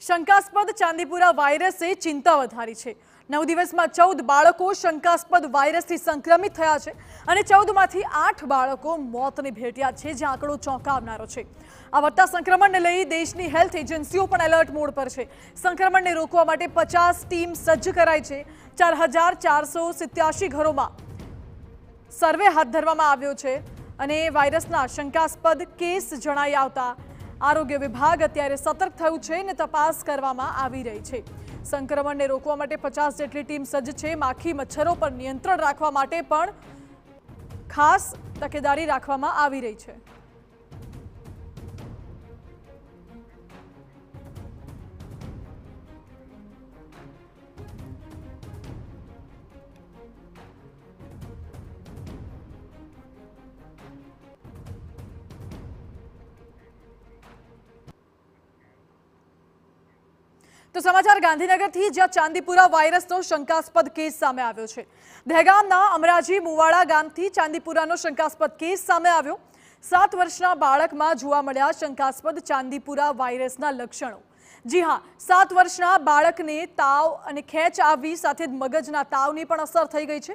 શંકાસ્પદ ચાંદીપુરા વાયરસે ચિંતા વધારી છે। 9 દિવસમાં 14 બાળકો શંકાસ્પદ વાયરસથી સંક્રમિત થયા છે અને 14માંથી 8 બાળકો મોતને ભેટ્યા છે, જે આંકડો ચોંકાવનારો છે। આ વધતા સંક્રમણને લઈ દેશની હેલ્થ એજન્સીઓ પણ એલર્ટ મોડ પર છે। સંક્રમણને રોકવા માટે 50 ટીમ સજ્જ કરાઈ છે। 4487 ઘરોમાં સર્વે હાથ ધરવામાં આવ્યો છે અને વાયરસના શંકાસ્પદ કેસ જણાઈ આવતા આરોગ્ય વિભાગ અત્યારે સતર્ક થયું છે અને તપાસ કરવામાં આવી રહી છે। સંક્રમણને રોકવા માટે 50 જેટલી ટીમ સજ્જ છે। માખી મચ્છરો પર નિયંત્રણ રાખવા માટે પણ ખાસ તકેદારી રાખવામાં આવી રહી છે। तो समाचार गांधीनगरथी, ज्यां चांदीपुरा वायरसनो शंकास्पद केस सामे आव्यो छे। दहेगामना अमराजी मुवाड़ा गामथी चांदीपुरानो शंकास्पद केस सामे आव्यो। 7 वर्षना बाळकमां जोवा मळ्या शंकास्पद चांदीपुरा वायरसना लक्षणो। जी हाँ, 7 वर्षना बाळकने ताव अने खेंच आवी, साथे मगजना तावनी पण असर थई गई छे।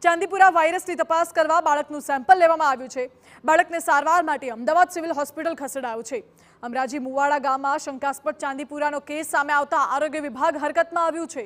चांदीपुरा वायरसनी तपास करवा बाळकनुं सेम्पल लेवामां आव्युं छे। बाळकने सारवार माटे अमदावाद सिविल होस्पिटल खसेडायो छे। अमराजी मुवाड़ा गाममां शंकास्पद चांदीपुरानो केस सामे आवता आरोग्य विभाग हरकतमां આવ્યું છે।